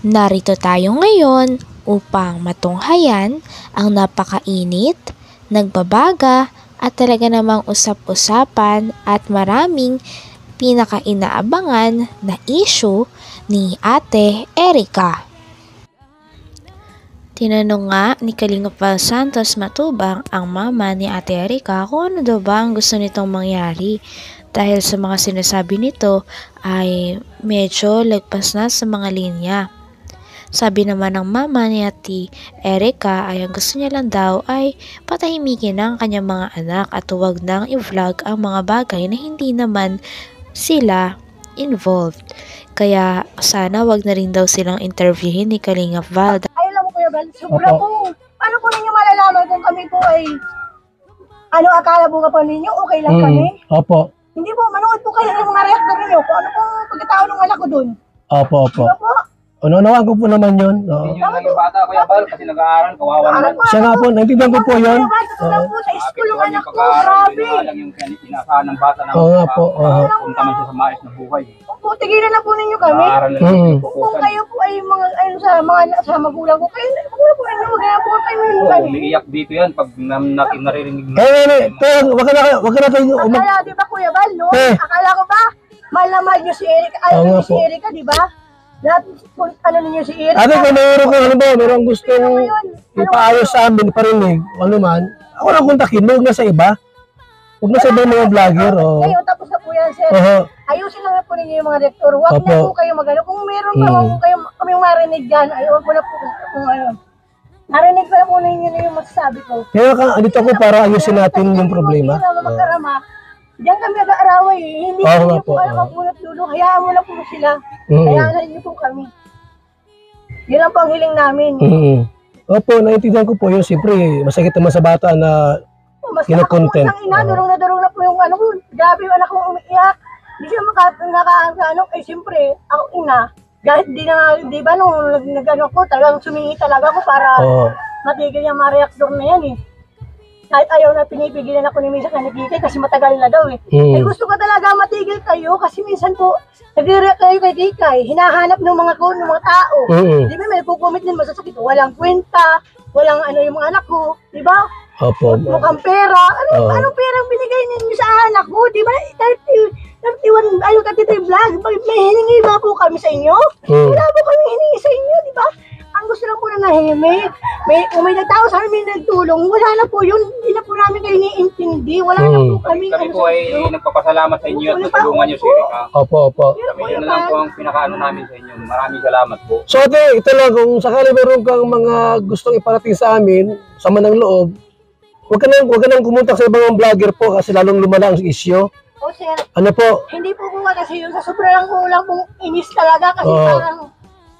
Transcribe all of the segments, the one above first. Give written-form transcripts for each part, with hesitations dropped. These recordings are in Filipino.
Narito tayo ngayon upang matunghayan ang napakainit, nagbabaga at talaga namang usap-usapan at maraming pinaka-inaabangan na issue ni Ate Erica. Tinanong nga ni Kalingap Val Santos Matubang ang mama ni Ate Erica kung ano daw ba ang gusto nitong mangyari dahil sa mga sinasabi nito ay medyo lagpas na sa mga linya. Sabi naman ng mama ni Ate Erica ay ang gusto niya lang daw ay patahimikin ang kanyang mga anak at huwag nang i-vlog ang mga bagay na hindi naman sila involved. Kaya sana wag na rin daw silang interviewin ni Kalingap Val. Ay, alam mo Kuya Val, sobra po. Paano po ninyo malalaman kung kami po ay akala po pa ninyo, okay lang kami? Opo. Hindi po, manood po kayo ng mga reactor ninyo kung ano pong pagkatao ng anak ko dun. Opo. Diba po? Unawaan ko po naman yun. Hindi nyo lang yung bata, Kuya Val, kasi nag-aaral, kawawa naman. Siya nga po, naintindihan ko po yun. Kuya Val, totoo lang po sa school yung anak ko, Pag-aaral, grabe. yun lang yung inaasahan ng bata na Oo nga po, punta man siya sa mais na buhay. Po, tigilan na po ninyo kami. Nag-aaral na lang yung Kung pupusan. kayo po ay mga, sa magulang ko, kayo magana po kayo Oo, kami. umiiyak dito yan pag naririnig mo. Kaya, wag ka na kayo. Akala, di ba Kuya Val, no? Akala ko ba, mahal na mahal niyo si Erica, ayaw Oo nga niyo si po. Erica, di ba? Lahat, ano ninyo si Erica. Ate, kung mayroon kang mayroong gustong ipaayos sa amin, parinig, ano man, ako lang kontakin, huwag na sa iba. Huwag na sa ibang mga vlogger. Ngayon, tapos na po yan, sir. Ayusin lang na po ninyo yung mga rektor. Huwag na po kayo magano. Kung meron pa kung kayo kaming marinig dyan, ay huwag ko na po kung ano. Narinig ko na po ninyo na yung masasabi ko. Kaya andito ako para ayusin natin yung problema. Magkarama. Diyan kami nag-aaraway eh. Hindi Oo ko nga po po, alam ang punot dulo. Hayaan mo na po sila. Hayaan na niyo po kami. Yun lang po ang hiling namin. Opo, naintindihan ko po yun. Siyempre, masakit naman sa bata na Mas kinokontent. nakapusang ina, durong na po yung ano ko. Grabe yung anak ko umiiyak. Hindi siya ano. Eh, siyempre, ako ina. Kahit di ba nung nag-ano ko, talagang sumingi talaga ako para matigil yung mga reaktor na yan eh. Kahit ayaw na pinipigilan ako ni Misa Kanikite kasi matagal na daw eh. Eh gusto ko talaga matigil kayo kasi minsan po, nagre-react kayo kay Kikay, hinahanap ng mga tao. Di ba may nagkukomment din masasakit, walang kwenta, walang ano yung mga anak ko, di ba? Opo. Mukhang pera. Anong perang binigay ninyo sa anak ko? Di ba? 31, 33 vlog. May hiningi ba po kami sa inyo? Wala po kami hiningi sa inyo, di ba? Ang gusto lang po na nahingi, kung may nagtao sa amin nagtulong, wala na po yun. Hindi na po namin kayo iniintindi. Wala na po kami. Kami po ay nagpapasalamat sa inyo at natulungan niyo si Erica. Opo. Kami yun na lang po ang pinakaano namin sa inyo. Maraming salamat po. So ate, ito lang, kung sakali meron kang mga gustong iparating sa amin, sama ng loob, huwag ka nang kumuntak sa ibang vlogger po kasi lalong lumala ang issue. O sir, Ano po? hindi po kasi yun sa sobrang kulang pong inis talaga kasi parang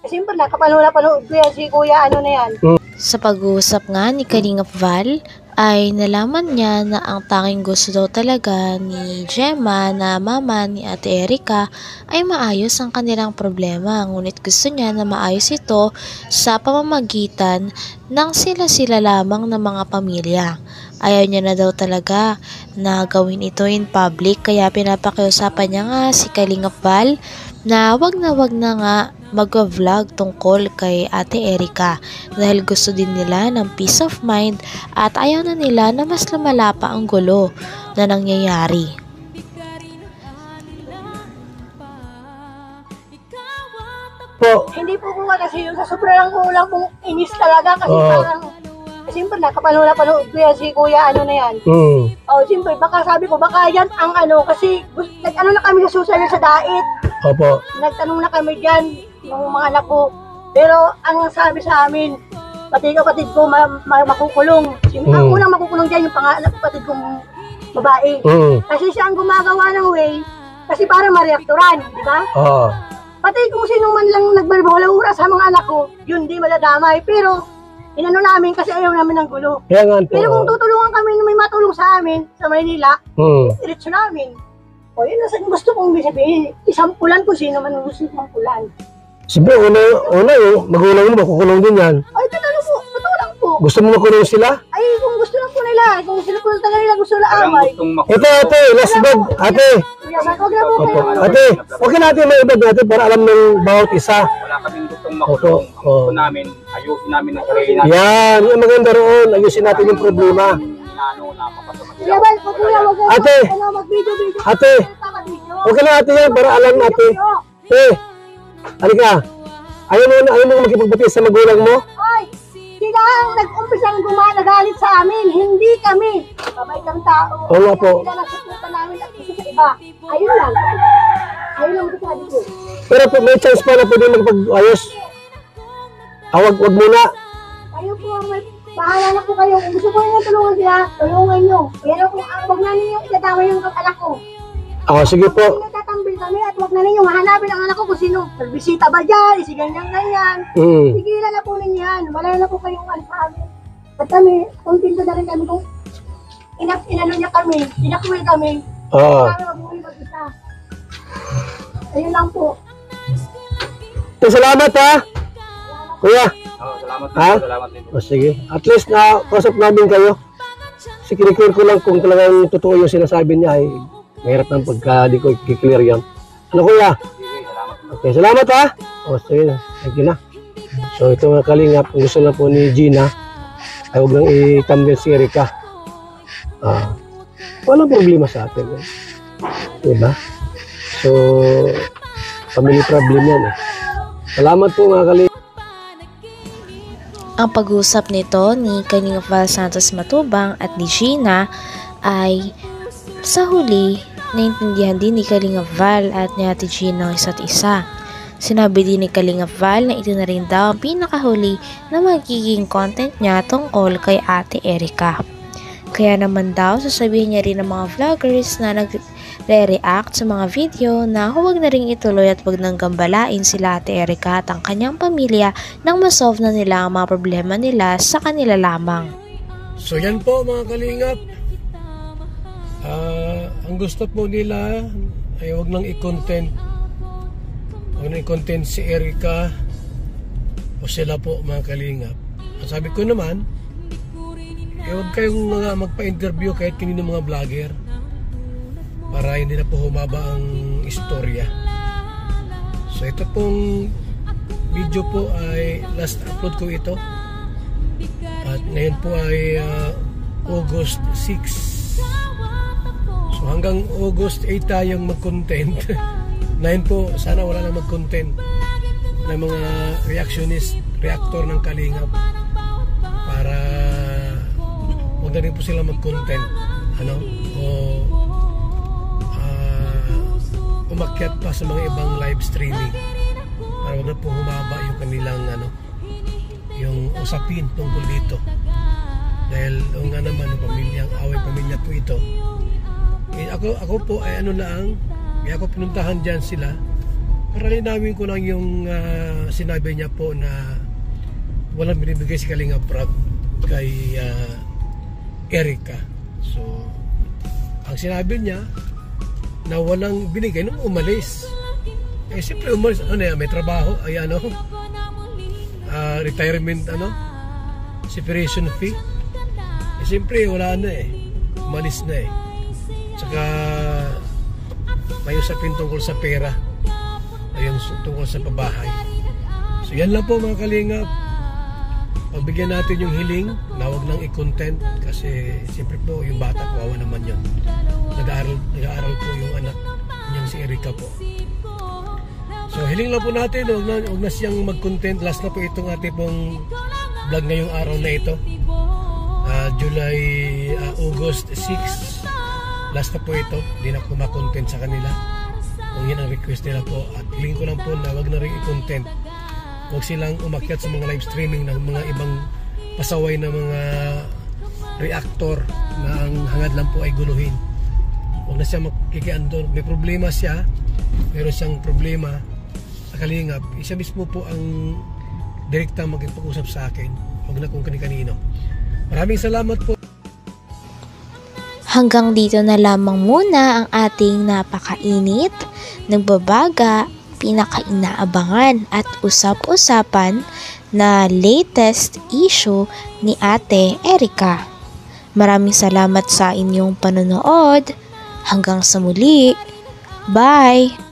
siyempre nakapanood ko yan si Kuya ano na yan. Sa pag-uusap nga ni Kalingap Val ay nalaman niya na ang tanging gusto daw talaga ni Gemma na mama ni Ate Erica ay maayos ang kanilang problema. Ngunit gusto niya na maayos ito sa pamamagitan ng sila-sila lamang ng mga pamilya. Ayaw niya na daw talaga na gawin ito in public kaya pinapakiusapan niya nga si Kalingap Val na wag na nga mag-vlog tungkol kay Ate Erica dahil gusto din nila ng peace of mind at ayaw na nila na mas lumala pa ang gulo na nangyayari. Hindi po kasi yun sa sobrang kulang pong inis talaga kasi parang siyempre nakapanood ko yan si Kuya ano na yan. Siyempre baka sabi ko baka yan ang ano kasi nag-ano na kami sa social sa dait. Opo. Nagtanong na kami dyan ng mga anak ko. Pero ang sabi sa amin, pati kapatid ko makukulong. Ang unang makukulong dyan yung kapatid kong babae. Kasi siya ang gumagawa ng way kasi para ma-reaktoran, di ba? Pati kung sino man lang nagbalbawalang oras sa mga anak ko, yun di maladamay. Pero inano namin kasi ayaw namin ng gulo. Pero kung tutulungan kami na may matulong sa amin sa Maynila, diretso namin. O yun ang gusto kong sabihin, isampulan kung sino man ang gusto sampulan. Siyempre, una magulang mo, makukulong din yan. Ay, totoo lang po. po. Gusto mo makulong sila? Ay, kung gusto lang po nila. Kung sila po talaga nila gusto na Walang away. gustong Ito, ate, last bag. Ate, Kuya Bal, huwag na po opo. kayo. Ate, okay natin may ibag natin para alam ng bawat isa. Wala kaming gustong makulong. Ang gusto namin, ayusin namin ang sarili namin. Yan, yung maganda roon. Ayusin natin yung problema. Napapasama Kuya Bal, kung kuya, huwag na Ate. mag-video. Ate, okay na ate yan para alam natin. Halika. Ayaw mo makipagbati sa magulang mo? Ay, sila ang nag-umpisang nagalit sa amin, hindi kami. Babay kang tao. Oo nga po. Sila nagsusutan namin at isa sa iba. Ayun lang. Ayun lang sasabi ko. Pero may chance pa na pwede magpag-ayos. Wag muna. Kayo po ang bahala na po kayo. Kung gusto ko nyo tulungan sila, tulungan nyo. Pero kung wag na ninyo itatama yung anak ko. Sige po. Kung natatambil kami at wag na ninyo mahanapin ang anak ko kung sino. Nagbisita ba dyan? Isi ganyan. Tigilan na po ninyo yan. Wala na po kayong alsabi. At kami, kontento na rin kami kung inano niya kami, inakwil kami. Kami mabuhay mag-isa. Ayun lang po. Salamat ha. Kuya. Salamat Ha? din. Salamat din. Sige. At least na kausap namin kayo. Kasi kiniklear ko lang kung talagang totoo yung sinasabi niya ay mahirap ng pagka di ko i-clear yan. Ano kuya? Sige, salamat. Okay, salamat ha. Sige, thank you na. So ito mga kalingap, kung gusto na po ni Gina, ay huwag lang i-thumbnail si Erica. Walang problema sa atin. Diba? So, family problem yan eh. Salamat po mga kalingap. Ang pag-uusap nito ni Kalinga Val Santos Matubang at ni Gina ay sa huli, naintindihan din ni Kalinga Val at ni Ate Gina ang isa't isa. Sinabi din ni Kalinga Val na ito na rin daw ang pinakahuli na magiging content niya tungkol kay Ate Erica. Kaya naman daw sasabihin niya rin ng mga vloggers na nagre-react sa mga video na huwag na rin ituloy at huwag nang gambalain sila Ate Erica at ang kanyang pamilya nang masolve na nila ang mga problema nila sa kanila lamang. So yan po mga kalingap. Ang gusto po nila ay huwag nang i-content. Huwag nang i-content si Erica o sila po mga kalingap. Ang sabi ko naman, huwag kayong magpa-interview kahit kanino mga vlogger para hindi na po humaba ang istorya. So ito pong video po ay last upload ko ito. At ngayon po ay August 6. So hanggang August 8 tayong mag-content. 9 po, sana wala nang mag-content ng mga reactor ng Kalingap para huwag na rin po sila mag-content o umakyat pa sa mga ibang live streaming para wag na po humaba yung kanilang yung usapin tungkol dito dahil nga naman yung pamilyang away pamilya po ito. Ako po ay ako pinuntahan dyan sila para linawin ko lang yung sinabi niya po na walang binibigay si Kalinga Prab kay Erica. So ang sinabi niya na walang binigay nung umalis. Siyempre umalis, may trabaho, retirement, separation fee. Siyempre wala na umalis na Tsaka may usapin tungkol sa pera, ayun, tungkol sa pabahay. So yan lang po mga kalingap. Pagbigyan natin yung hiling na huwag nang i-content kasi siyempre po yung bata, kawawa naman yun. Nag-aaral po yung anak niyang si Erica po. So hiling lang po natin, huwag na siyang mag-content. Last na po itong ating pong vlog ngayong araw na ito. August 6. Last na po ito. Hindi na po ma-content sa kanila. Kung yun ang request nila po. At hiling ko lang po na huwag na rin i-content. Huwag silang umakyat sa mga live streaming ng mga ibang pasaway na mga reactor na ang hangad lang po ay guluhin. Huwag na siya makikiandor. May problema siya, meron siyang problema sa Kalingap. Siya mismo po ang direkta magpag-usap sa akin. Huwag na kung kani-kanino. Maraming salamat po. Hanggang dito na lamang muna ang ating napakainit, nagbabaga, pinakainaabangan at usap-usapan na latest issue ni Ate Erica. Maraming salamat sa inyong panonood. Hanggang sa muli. Bye!